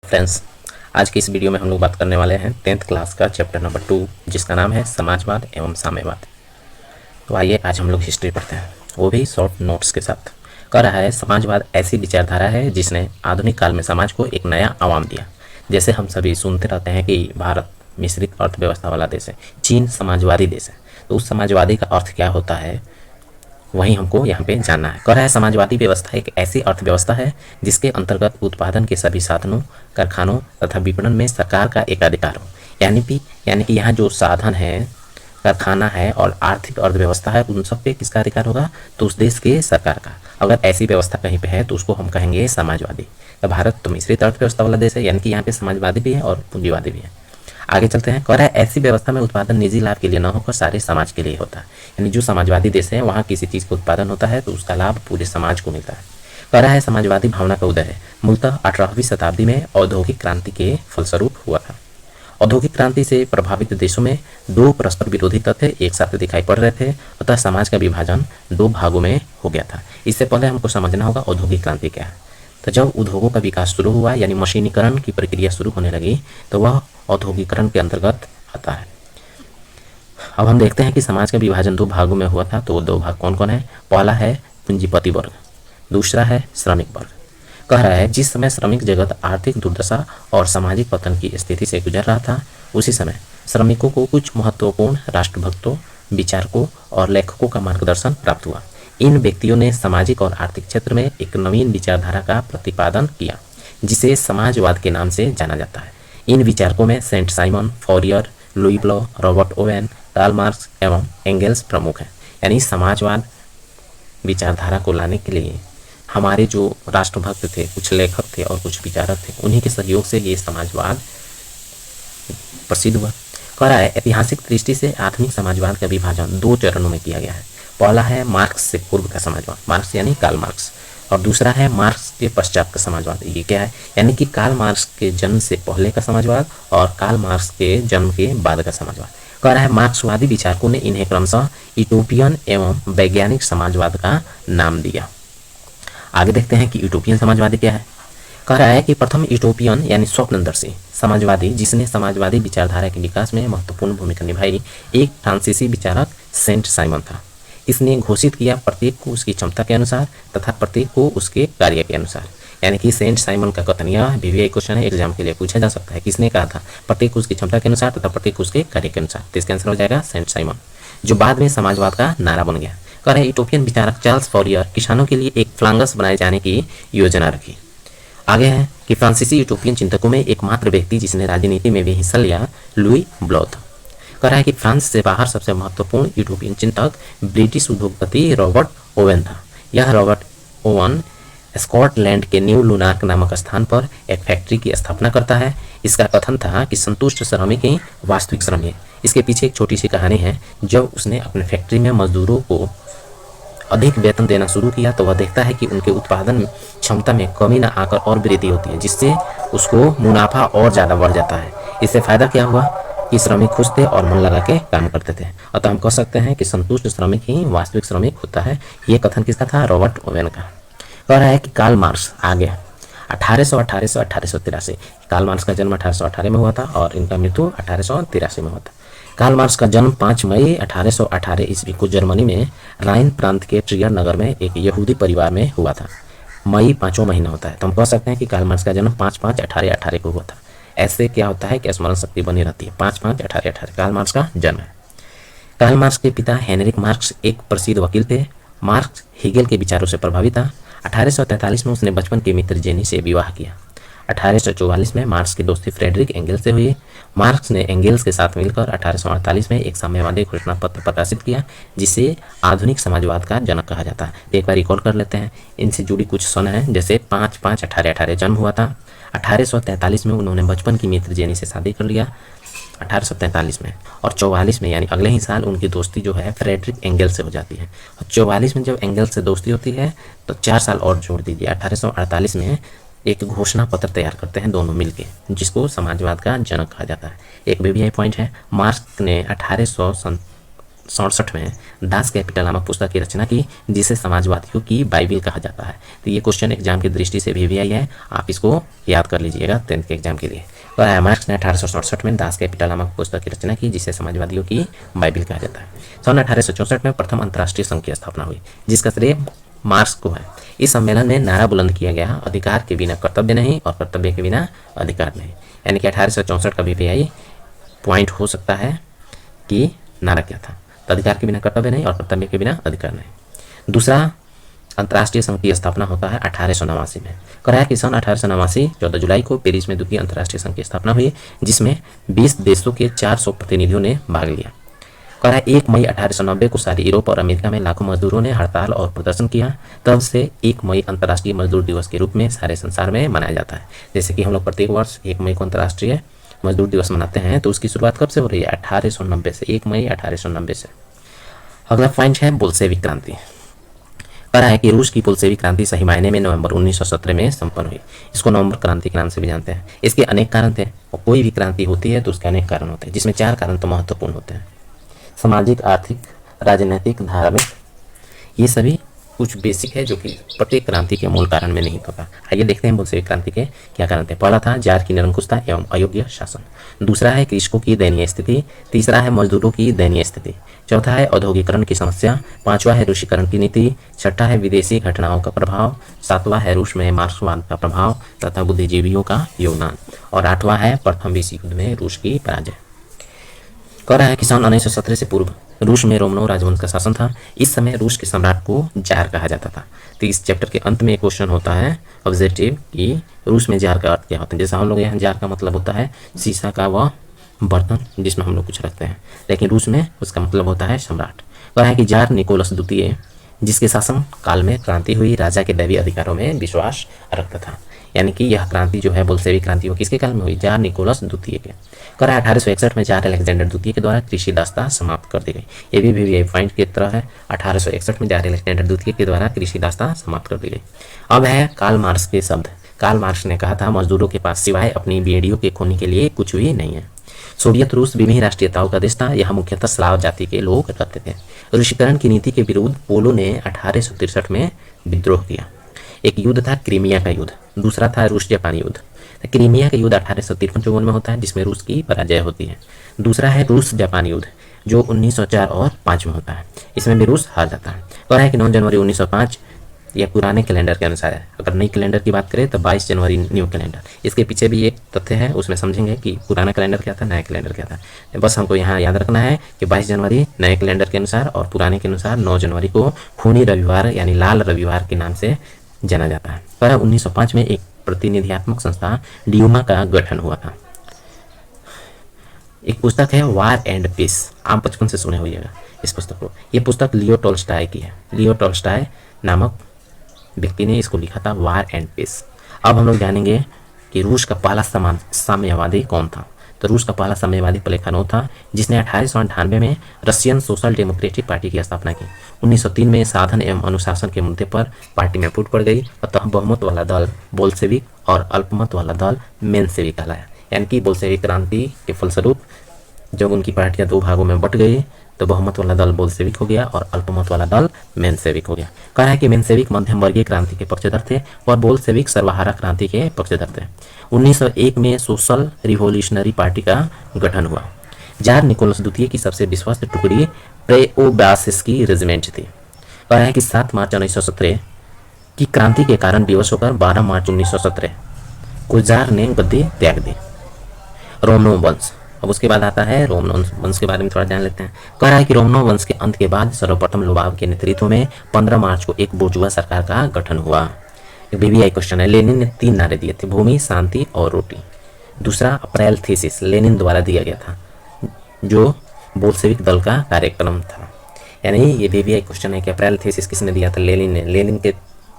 Friends, आज की इस वीडियो में हम लोग बात करने वाले हैं 10th क्लास का चैप्टर नंबर 2, जिसका नाम है समाजवाद एवं साम्यवाद। तो आइए आज हम लोग हिस्ट्री पढ़ते हैं, वो भी शॉर्ट नोट्स के साथ। कह रहा है समाजवाद ऐसी विचारधारा है जिसने आधुनिक काल में समाज को एक नया आयाम दिया। जैसे हम सभी सुनते रहते हैं कि भारत मिश्रित अर्थव्यवस्था वाला देश है, चीन समाजवादी देश है, तो उस समाजवादी का अर्थ क्या होता है वही हमको यहाँ पे जानना है। कह रहा है समाजवादी व्यवस्था एक ऐसी अर्थव्यवस्था है जिसके अंतर्गत उत्पादन के सभी साधनों, कारखानों तथा विपणन में सरकार का एकाधिकार हो। यानी कि यहाँ जो साधन है, कारखाना है और आर्थिक अर्थव्यवस्था है, उन सब पे किसका अधिकार होगा? तो उस देश के सरकार का। अगर ऐसी व्यवस्था कहीं पे है तो उसको हम कहेंगे समाजवादी। तो भारत तो मिश्रित अर्थव्यवस्था वाला देश है, यानी कि यहाँ पे समाजवादी भी है और पूंजीवादी भी है। आगे चलते हैं। कह रहा है ऐसी व्यवस्था में उत्पादन निजी लाभ के लिए न होकर सारे समाज के लिए होता है। यानी जो समाजवादी देश है वहाँ किसी चीज़ का उत्पादन होता है तो उसका लाभ पूरे समाज को मिलता है। कह रहा है समाजवादी भावना का उदय है मूलतः 18वीं शताब्दी में औद्योगिक क्रांति के फलस्वरूप हुआ था। औद्योगिक क्रांति से प्रभावित देशों में दो परस्पर विरोधी तथ्य एक साथ दिखाई पड़ रहे थे, अतः समाज का विभाजन दो भागों में हो गया था। इससे पहले हमको समझना होगा औद्योगिक क्रांति क्या है। तो जब उद्योगों का विकास शुरू हुआ, यानी मशीनीकरण की प्रक्रिया शुरू होने लगी, तो वह औद्योगिकरण के अंतर्गत आता है। अब हम देखते हैं कि समाज का विभाजन दो भागों में हुआ था। तो वो दो भाग कौन कौन है? पहला है पूंजीपति वर्ग, दूसरा है श्रमिक वर्ग। कह रहा है जिस समय श्रमिक जगत आर्थिक दुर्दशा और सामाजिक पतन की स्थिति से गुजर रहा था, उसी समय श्रमिकों को कुछ महत्वपूर्ण राष्ट्रभक्तों, विचारकों और लेखकों का मार्गदर्शन प्राप्त हुआ। इन व्यक्तियों ने सामाजिक और आर्थिक क्षेत्र में एक नवीन विचारधारा का प्रतिपादन किया, जिसे समाजवाद के नाम से जाना जाता है। इन विचारकों में Saint Simon, Fourier, Louis Blanc, Robert Owen, Karl Marx एवं एंगेल्स प्रमुख हैं। यानी समाजवाद विचारधारा को लाने के लिए हमारे जो राष्ट्रभक्त थे, कुछ लेखक थे और कुछ विचारक थे, उन्हीं के सहयोग से ये समाजवाद प्रसिद्ध हुआ। कह रहा है ऐतिहासिक दृष्टि से आधुनिक समाजवाद का विभाजन दो चरणों में किया गया है। पहला है मार्क्स से पूर्व का समाजवाद, मार्क्स यानी कार्ल मार्क्स, और दूसरा है मार्क्स के पश्चात का समाजवाद। ये क्या है? यानी कि कार्ल मार्क्स के जन्म से पहले का समाजवाद और कार्ल मार्क्स के जन्म के बाद का समाजवाद। कह रहा है मार्क्सवादी विचारकों ने इन्हें क्रमशः यूटोपियन एवं वैज्ञानिक समाजवाद का नाम दिया। आगे देखते हैं कि यूटोपियन समाजवादी क्या है। कह रहा है कि प्रथम यूटोपियन यानी स्वप्नदर्शी समाजवादी जिसने समाजवादी विचारधारा के विकास में महत्वपूर्ण भूमिका निभाई, एक फ्रांसीसी विचारक सेंट साइमन था। इसने घोषित किया प्रत्येक को उसकी क्षमता के अनुसार तथा प्रत्येक को उसके कार्य के अनुसार। यानी कि सेंट साइमन का कथन, यह VVI क्वेश्चन है, एग्जाम के लिए पूछा जा सकता है। किसने कहा था? प्रत्येक को उसकी क्षमता के अनुसार तथा प्रत्येक को उसके कार्य के अनुसार। तो इसका आंसर हो जाएगा सेंट साइमन, जो बाद में समाजवाद का नारा बन गया। कह रहे यूटोपियन विचारक चार्ल्स फॉरियर किसानों के लिए एक फ्लांगस बनाए जाने की योजना रखी। आगे है कि फ्रांसीसी यूटोपियन चिंतकों में एकमात्र व्यक्ति जिसने राजनीति में भी हिस्सा लिया लुई ब्लो था। कह रहा है कि फ्रांस से बाहर सबसे महत्वपूर्ण यूरोपियन चिंतक ब्रिटिश उद्योगपति रॉबर्ट ओवेन था। यह रॉबर्ट ओवन स्कॉटलैंड के न्यू लुनार्क नामक स्थान पर एक फैक्ट्री की स्थापना करता है। इसका कथन था कि संतुष्ट श्रमिक ही वास्तविक श्रमिक। इसके पीछे एक छोटी सी कहानी है। जब उसने अपने फैक्ट्री में मजदूरों को अधिक वेतन देना शुरू किया तो वह देखता है कि उनके उत्पादन क्षमता में कमी न आकर और वृद्धि होती है, जिससे उसको मुनाफा और ज़्यादा बढ़ जाता है। इससे फायदा क्या हुआ कि श्रमिक खुश थे और मन लगा के काम करते थे। अतः हम कह सकते हैं कि संतुष्ट श्रमिक ही वास्तविक श्रमिक होता है। ये कथन किसका था? रॉबर्ट ओवेन का। कह रहा है कि कार्ल मार्क्स आगे 1883 कार्ल मार्क्स का जन्म 1818 में हुआ था और इनका मृत्यु 1883 में हुआ था। कार्ल मार्क्स का जन्म 5 मई 1818 ईस्वी को जर्मनी में राइन प्रांत के ट्रियर नगर में एक यहूदी परिवार में हुआ था। मई 5वां महीना होता है, तो हम कह सकते हैं कि कार्ल मार्क्स का जन्म 5/5/1818 को हुआ था। ऐसे क्या होता है कि स्मरण शक्ति बनी रहती है। 5/5/1818 कार्ल मार्क्स का जन्म है। कार्ल मार्क्स के पिता हेनरिक मार्क्स एक प्रसिद्ध वकील थे। मार्क्स हेगेल के विचारों से प्रभावित था। 1843 में उसने बचपन के मित्र जेनी से विवाह किया। 1844 में मार्क्स की दोस्ती फ्रेडरिक एंगेल्स से हुई। मार्क्स ने एंगेल्स के साथ मिलकर 1848 में एक साम्यवादी घोषणा पत्र प्रकाशित किया, जिसे आधुनिक समाजवाद का जनक कहा जाता है। एक बार रिकॉल कर लेते हैं, इनसे जुड़ी कुछ सन है। जैसे 5/5/1818 जन्म हुआ था। 1843 में उन्होंने बचपन की मित्र जेनी से शादी कर लिया 1843 में, और 44 में यानी अगले ही साल उनकी दोस्ती जो है फ्रेडरिक एंगेल्स से हो जाती है। और 44 में जब एंगेल्स से दोस्ती होती है तो 4 साल और जोड़ दीजिए। 1848 में एक घोषणा पत्र तैयार करते हैं दोनों मिलके, जिसको समाजवाद का जनक कहा जाता है। एक VVI पॉइंट है, मार्क्स ने 1867 में दास कैपिटल नामक पुस्तक की रचना की, जिसे समाजवादियों की बाइबिल कहा जाता है। तो ये क्वेश्चन एग्जाम की दृष्टि से भी आई है, आप इसको याद कर लीजिएगा 10th के एग्जाम के लिए। तो मार्क्स ने 1867 में दास कैपिटल नामक पुस्तक की रचना की, जिसे समाजवादियों की बाइबिल कहा जाता है। सन 1864 में प्रथम अंतर्राष्ट्रीय संघ की स्थापना हुई, जिसका श्रेय मार्क्स को है। इस सम्मेलन में नारा बुलंद किया गया, अधिकार के बिना कर्तव्य नहीं और कर्तव्य के बिना अधिकार नहीं। यानी कि 1864 का BPI पॉइंट हो सकता है कि नारा क्या था, तो अधिकार के बिना कर्तव्य नहीं और कर्तव्य के बिना अधिकार नहीं। दूसरा अंतर्राष्ट्रीय संघ की स्थापना होता है 1889 में। कहा है कि सन 1889 14 जुलाई को पेरिस में द्वितीय अंतर्राष्ट्रीय संघ की स्थापना हुई, जिसमें 20 देशों के 400 प्रतिनिधियों ने भाग लिया। कहा है 1 मई 1890 को सारे यूरोप और अमेरिका में लाखों मजदूरों ने हड़ताल और प्रदर्शन किया। तब से 1 मई अंतर्राष्ट्रीय मजदूर दिवस के रूप में सारे संसार में मनाया जाता है। जैसे कि हम लोग प्रत्येक वर्ष 1 मई को अंतर्राष्ट्रीय मजदूर दिवस मनाते हैं, तो उसकी शुरुआत कब से हो रही है? 1890 से, 1 मई 1890 से। अगला पॉइंट है बोल्शेविक क्रांति। कह रहा है कि रूस की बोल्शेविक क्रांति सही मायने में नवंबर 1917 में संपन्न हुई। इसको नवंबर क्रांति के नाम से भी जानते हैं। इसके अनेक कारण थे, और कोई भी क्रांति होती है तो उसके अनेक कारण होते हैं, जिसमें 4 कारण तो महत्वपूर्ण होते हैं: सामाजिक, आर्थिक, राजनीतिक, धार्मिक। ये सभी कुछ बेसिक है जो कि प्रत्येक क्रांति के मूल कारण में नहीं होता। आइए देखते हैं बोल्शेविक क्रांति के क्या कारण थे। पहला था जार की निरंकुशता एवं अयोग्य शासन। दूसरा है कृषकों की दयनीय स्थिति। तीसरा है मजदूरों की दयनीय स्थिति। चौथा है औद्योगिकरण की समस्या। पांचवा है रूसीकरण की नीति। छठा है विदेशी घटनाओं का प्रभाव। सातवां है रूस में मार्क्सवाद का प्रभाव तथा बुद्धिजीवियों का योगदान। और आठवां है प्रथम विश्व युद्ध में रूस की पराजय। कह रहा है कि सन 1917 से पूर्व रूस में रोमनोव राजवंश का शासन था। इस समय रूस के सम्राट को जार कहा जाता था। तो इस चैप्टर के अंत में एक क्वेश्चन होता है ऑब्जेक्टिव कि रूस में जार का अर्थ क्या होता है। जैसा हम लोग यहाँ जार का मतलब होता है शीशा का वह बर्तन जिसमें हम लोग कुछ रखते हैं, लेकिन रूस में उसका मतलब होता है सम्राट। कह रहा है कि जार निकोलस द्वितीय, जिसके शासन काल में क्रांति हुई, राजा के दैवीय अधिकारों में विश्वास रखता था। यानी कि यह क्रांति जो है बोल्शेविक क्रांति वो किसके काल में हुई? जार निकोलस द्वितीय के। कह रहा है 1861 में जार अलेक्जेंडर द्वितीय के द्वारा कृषि दासता समाप्त कर दी गई। ये भी पॉइंट की तरह है। 1861 में जार अलेक्जेंडर द्वितीय के द्वारा कृषि दासता समाप्त कर दी गई। अब है कार्ल मार्क्स के शब्द। कार्ल मार्क्स ने कहा था मजदूरों के पास सिवाय अपनी बेड़ियों के खोने के लिए कुछ भी नहीं है। सोवियत रूस विभिन्न राष्ट्रीयताओं का देश था। यहाँ मुख्यतः स्लाव जाति के लोग रहते थे। रूसीकरण की नीति के विरुद्ध पोलो ने 1863 में विद्रोह किया। एक युद्ध था क्रीमिया का युद्ध, दूसरा था रूस जापानी युद्ध। क्रीमिया का युद्ध 1853-54 में होता है, जिसमें रूस की पराजय होती है। दूसरा है रूस जापानी युद्ध जो 1904 और 5 में होता है। इसमें भी रूस हार जाता है। कह रहा है कि 9 जनवरी 1905 यह पुराने कैलेंडर के अनुसार है। अगर नई कैलेंडर की बात करें तो 22 जनवरी न्यू कैलेंडर। इसके पीछे भी एक तथ्य है, उसमें समझेंगे कि पुराना कैलेंडर क्या था, नया कैलेंडर क्या था। बस हमको यहाँ याद रखना है कि 22 जनवरी नए कैलेंडर के अनुसार और पुराने के अनुसार 9 जनवरी को खूनी रविवार यानी लाल रविवार के नाम से जाना जाता है। पर 1905 में एक प्रतिनिधियात्मक संस्था ड्यूमा का गठन हुआ था। एक पुस्तक है वार एंड पीस, आप बचपन से सुने होइएगा इस पुस्तक को। ये पुस्तक लियो टॉल्स्टॉय की है। लियो टॉल्स्टॉय नामक व्यक्ति ने इसको लिखा था, वार एंड पीस। अब हम लोग जानेंगे कि रूस का पहला साम्यवादी कौन था। तो रूस का पहला साम्यवादी प्लेखानोव था, जिसने 1898 में रशियन सोशल डेमोक्रेटिक पार्टी की स्थापना की। 1903 में साधन एवं अनुशासन के मुद्दे पर पार्टी में फूट पड़ गई, अतः बहुमत वाला दल बोल्शेविक और अल्पमत वाला दल मेंशेविक कहलाया। यानी कि बोल्शेविक क्रांति के फलस्वरूप जब उनकी पार्टियां 2 भागों में बट गई तो बहुमत वाला दल बोल्शेविक हो गया और अल्पमत वाला दल मेंशेविक हो गया। कहा है कि मेंशेविक मध्यम वर्गीय क्रांति के पक्षधर थे और बोल्शेविक सर्वहारा क्रांति के पक्षधर थे। 1901 में सोशल रिवोल्यूशनरी पार्टी का गठन हुआ। जार निकोलस द्वितीय की सबसे विश्वस्त टुकड़ी प्रेओब्रास्की रेजिमेंट थी। कहा है कि 7 मार्च 1917 की क्रांति के कारण विवश होकर 12 मार्च 1917 को जार ने गद्दी त्याग दी। रोमनोव वंश, अब उसके बाद आता है रोमनोव वंश के बारे में थोड़ा जान लेते हैं। कह रहा है कि रोमनोव वंश के अंत के बाद सर्वप्रथम लोबाव के नेतृत्व में 15 मार्च को एक बोर्जुआ सरकार का गठन हुआ। एक BBI क्वेश्चन है। लेनिन ने 3 नारे दिए थे, भूमि, शांति और रोटी। दूसरा अप्रैल थीसिस लेनिन द्वारा दिया गया था, जो बोल्शेविक दल का कार्यक्रम था। यानी ये BBI क्वेश्चन है कि अप्रैल थीसिस किसने दिया था? लेनिन ने। लेनिन के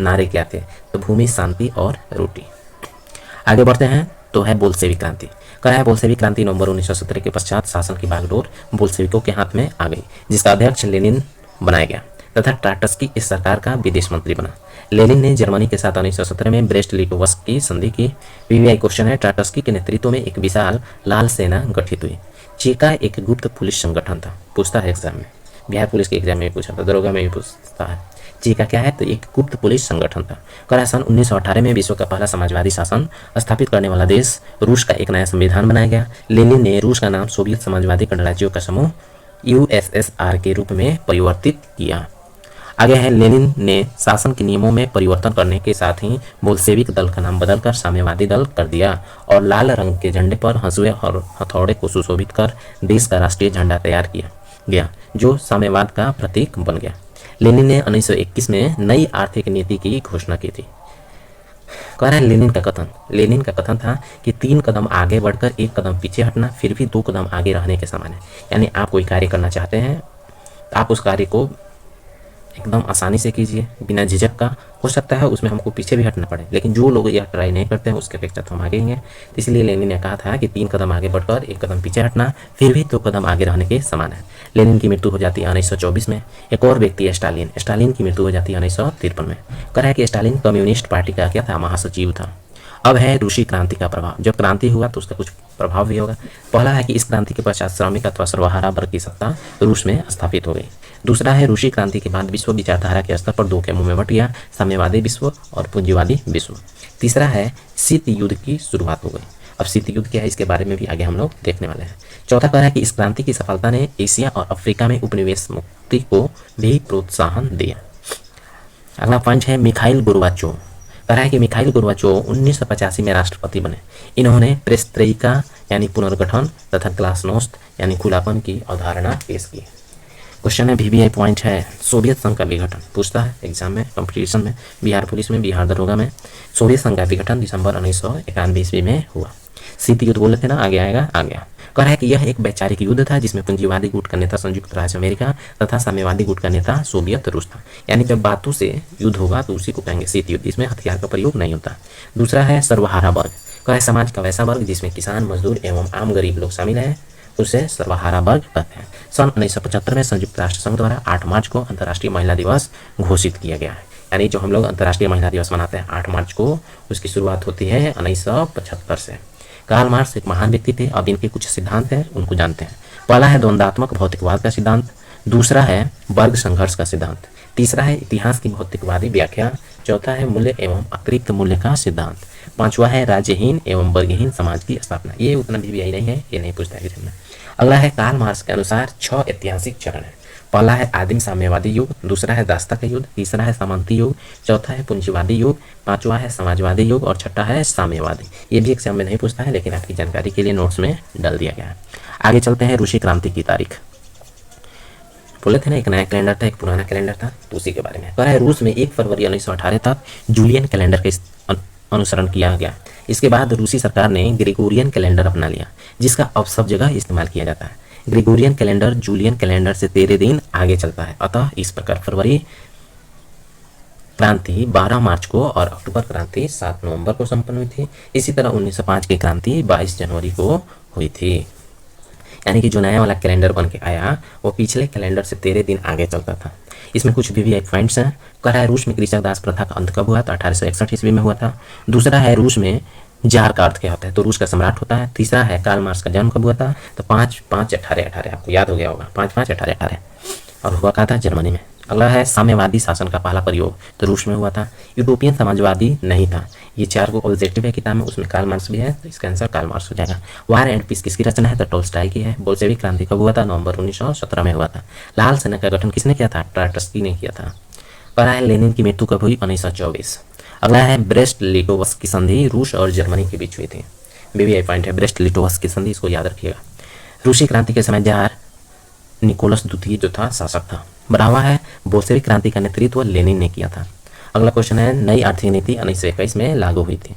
नारे क्या थे? तो भूमि, शांति और रोटी। आगे बढ़ते हैं तो है बोल्शेविक क्रांति। कहा है बोल्शेविक क्रांति नवंबर 1917 के पश्चात शासन की बागडोर बोल्शेविकों के हाथ में आ गई, जिसका अध्यक्ष लेनिन बनाया गया तथा ट्राटस्की इस सरकार का विदेश मंत्री बना। लेनिन ने जर्मनी के साथ 1917 में ब्रेस्ट लिटोवस्क की संधि की। BBI क्वेश्चन है। ट्राटस्की के नेतृत्व में एक विशाल लाल सेना गठित हुई। चेका एक गुप्त पुलिस संगठन था, पूछता है एग्जाम में। बिहार पुलिस के एग्जाम में भी पूछा था, दरोगा में भी पूछता है। चीका क्या है, तो एक गुप्त पुलिस संगठन था। करा सन 1918 में विश्व का पहला समाजवादी शासन स्थापित करने वाला देश रूस का एक नया संविधान बनाया गया। लेनिन ने रूस का नाम सोवियत समाजवादी गणराज्यों का समूह यूएसएसआर के रूप में परिवर्तित किया। आगे है, लेनिन ने शासन के नियमों में परिवर्तन करने के साथ ही बोल्शेविक दल का नाम बदलकर साम्यवादी दल कर दिया और लाल रंग के झंडे पर हंसुए और हथौड़े को सुशोभित कर देश का राष्ट्रीय झंडा तैयार किया गया, जो साम्यवाद का प्रतीक बन गया। लेनिन ने 1921 में नई आर्थिक नीति की घोषणा की थी। कह रहा है लेनिन का कथन था कि 3 कदम आगे बढ़कर 1 कदम पीछे हटना फिर भी 2 कदम आगे रहने के समान है। यानी आप कोई कार्य करना चाहते हैं, आप उस कार्य को एकदम आसानी से कीजिए, बिना झिझक का। हो सकता है उसमें हमको पीछे भी हटना पड़े, लेकिन जो लोग यह ट्राई नहीं करते हैं उसके अपेक्षा तो हम आगे हैं। इसलिए लेनिन ने कहा था कि 3 कदम आगे बढ़कर 1 कदम पीछे हटना फिर भी 2 कदम आगे रहने के समान है। लेनिन की मृत्यु हो जाती है 1924 में। एक और व्यक्ति है स्टालिन की मृत्यु हो जाती है 1953 में। कह रहा है कि स्टालिन कम्युनिस्ट पार्टी का क्या था, महासचिव था। अब है रूसी क्रांति का प्रभाव। जब क्रांति हुआ तो उसका कुछ प्रभाव भी होगा। पहला है कि इस क्रांति के पश्चात श्रमिक अथवा सर्वहारा वर्ग की सत्ता रूस में स्थापित हो गई। दूसरा है, रूसी क्रांति के बाद विश्व विचारधारा के स्तर पर 2 के मुंह में बट गया, साम्यवादी विश्व और पूंजीवादी विश्व। तीसरा है, शीत युद्ध की शुरुआत हो गई। अब शीत युद्ध क्या है, इसके बारे में भी आगे हम लोग देखने वाले हैं। चौथा कह रहा है कि इस क्रांति की सफलता ने एशिया और अफ्रीका में उपनिवेश मुक्ति को भी प्रोत्साहन दिया। अगला पॉइंट है मिखाइल गोर्बाचोव। कह रहा है कि मिखाइल गोर्बाचोव 1985 में राष्ट्रपति बने। इन्होंने पेरेस्ट्रोइका यानी पुनर्गठन तथा ग्लासनोस्ट यानी खुलापन की अवधारणा पेश की। क्वेश्चन है VBI पॉइंट है, सोवियत संघ का विघटन पूछता है एग्जाम में, कंपटीशन में, बिहार पुलिस में, बिहार दरोगा में। सोवियत संघ का विघटन दिसंबर 1991 ईस्वी में हुआ। शीत युद्ध बोले थे ना, आगे आएगा, आ गया। कह रहा है कि यह एक वैचारिक युद्ध था जिसमें पूंजीवादी गुट का नेता संयुक्त राज्य अमेरिका तथा साम्यवादी गुट का नेता सोवियत रूस था। यानी जब बातों से युद्ध होगा तो उसी को कहेंगे शीत युद्ध, इसमें हथियार का प्रयोग नहीं होता। दूसरा है सर्वहारा वर्ग। कह रहा है समाज का वैसा वर्ग जिसमें किसान, मजदूर एवं आम गरीब लोग शामिल हैं, उसे सर्वहारा वर्ग कहते हैं। सन 1975 में संयुक्त राष्ट्र संघ द्वारा 8 मार्च को अंतर्राष्ट्रीय महिला दिवस घोषित किया गया है। यानी जो हम लोग अंतर्राष्ट्रीय महिला दिवस मनाते हैं 8 मार्च को, उसकी शुरुआत होती है 1975 से। कार्ल मार्क्स एक महान व्यक्ति थे। अब इनके कुछ सिद्धांत हैं, उनको जानते हैं। पहला है द्वंद्वात्मक भौतिकवाद का सिद्धांत। दूसरा है वर्ग संघर्ष का सिद्धांत। तीसरा है इतिहास की भौतिकवादी व्याख्या। चौथा है मूल्य एवं अतिरिक्त मूल्य का सिद्धांत। पांचवा है राज्यहीन एवं वर्गहीन समाज की स्थापना। ये उतना भी नहीं है, ये नहीं पूछता है। अगला है कार्ल मार्क्स के अनुसार 6 ऐतिहासिक चरण है। पहला है आदिम साम्यवादी युग, दूसरा है दास्ता का युग, तीसरा है सामंती युग, चौथा है पूंजीवादी युग, पांचवा है समाजवादी युग और छठा है साम्यवादी। ये भी एग्जाम में नहीं पूछता है, लेकिन आपकी जानकारी के लिए नोट्स में डाल दिया गया है। आगे चलते हैं, रूसी क्रांति की तारीख। बोले थे ना एक नया कैलेंडर था, एक पुराना कैलेंडर था, तो उसी के बारे में कह रहा है। रूस में 1 फरवरी 1918 तक जूलियन कैलेंडर का अनुसरण किया गया। इसके बाद रूसी सरकार ने ग्रेगोरियन कैलेंडर अपना लिया, जिसका अब सब जगह इस्तेमाल किया जाता है। ग्रेगोरियन कैलेंडर जूलियन कैलेंडर से 13 दिन आगे चलता है। अतः इस प्रकार फरवरी क्रांति 12 मार्च को और अक्टूबर क्रांति 7 नवंबर को संपन्न हुई थी। इसी तरह 1905 की क्रांति 22 जनवरी को हुई थी। यानी कि जो नया वाला कैलेंडर बन के आया वो पिछले कैलेंडर से 13 दिन आगे चलता था। इसमें कुछ VBI पॉइंट्स हैं। कह रहा है रूस में कृषक दास प्रथा का अंत कब हुआ, तो 1861 ईस्वी में हुआ था। दूसरा है रूस में जार का अर्थ क्या होता है, तो रूस का सम्राट होता है। तीसरा है कार्ल मार्क्स का जन्म कब हुआ था, तो 5-5-18-18, आपको याद हो गया होगा, 5-5-18-18, और हुआ कहा था जर्मनी में। अगला है साम्यवादी शासन का पहला प्रयोग, तो रूस में हुआ था। यूरोपियन समाजवादी नहीं था। ये 4 को ऑब्जेक्टिव है किताब में, उसमें कार्ल मार्क्स भी है, तो इसका आंसर कार्ल मार्क्स हो जाएगा। वार एंड पीस किसकी रचना है, तो टोल्स्टॉय की है। बोल्शेविक क्रांति कब हुआ था, नवंबर 1917 में हुआ था। लाल सेना का गठन किसने किया था, ट्राटस्की ने किया था। कह रहा है लेनिन की मृत्यु कब हुई, 1924। अगला है ब्रेस्ट लिटोवस्क की संधि रूस और जर्मनी के बीच हुई थी। VBI पॉइंट है ब्रेस्ट लिटोवस्क की संधि, इसको याद रखिएगा। रूसी क्रांति के समय जार निकोलस द्वितीय जो था शासक था। बढ़ावा है बोल्शेविक क्रांति का नेतृत्व लेनिन ने किया था। अगला क्वेश्चन है नई आर्थिक नीति 1921 में लागू हुई थी।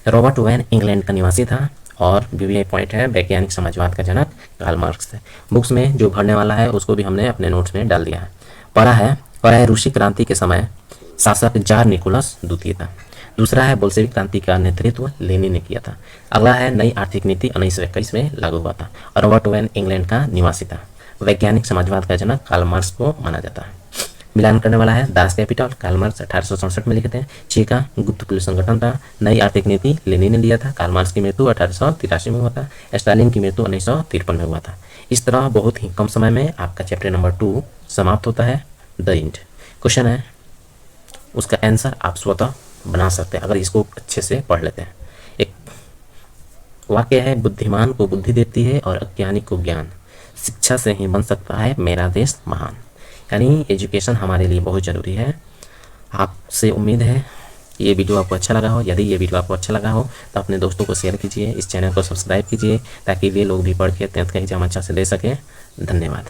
रॉबर्ट वेन इंग्लैंड का निवासी था। और VBI पॉइंट है वैज्ञानिक समाजवाद का जनक कार्ल मार्क्स थे। बुक्स में जो भरने वाला है उसको भी हमने अपने नोट्स में डाल दिया है। पढ़ा है रूसी क्रांति के समय शासक जार निकोलस द्वितीय था। दूसरा है बोल्शेविक क्रांति का नेतृत्व लेनिन ने किया था। अगला है नई आर्थिक नीति 1921 में लागू हुआ था। और रॉबर्ट वेन इंग्लैंड का निवासी था। वैज्ञानिक समाजवाद का जनक कार्ल मार्क्स को माना जाता है। मिलान करने वाला है दास कैपिटल, कार्ल मार्क्स 1867 में लिखे थे। चीका गुप्त पुलिस संगठन था। नई आर्थिक नीति लेनिन ने लिया था। कार्ल मार्क्स की मृत्यु 1883 में हुआ था। स्टालिन की मृत्यु 1953 में हुआ था। इस तरह बहुत ही कम समय में आपका चैप्टर नंबर 2 समाप्त होता है द इंड। क्वेश्चन है, उसका आंसर आप स्वतः बना सकते हैं अगर इसको अच्छे से पढ़ लेते हैं। एक वाक्य है, बुद्धिमान को बुद्धि देती है और अज्ञानी को ज्ञान, शिक्षा से ही बन सकता है मेरा देश महान। यानी एजुकेशन हमारे लिए बहुत ज़रूरी है। आपसे उम्मीद है ये वीडियो आपको अच्छा लगा हो। यदि ये वीडियो आपको अच्छा लगा हो तो अपने दोस्तों को शेयर कीजिए, इस चैनल को सब्सक्राइब कीजिए ताकि वे लोग भी पढ़ के 10th का एग्जाम अच्छा से दे सकें। धन्यवाद।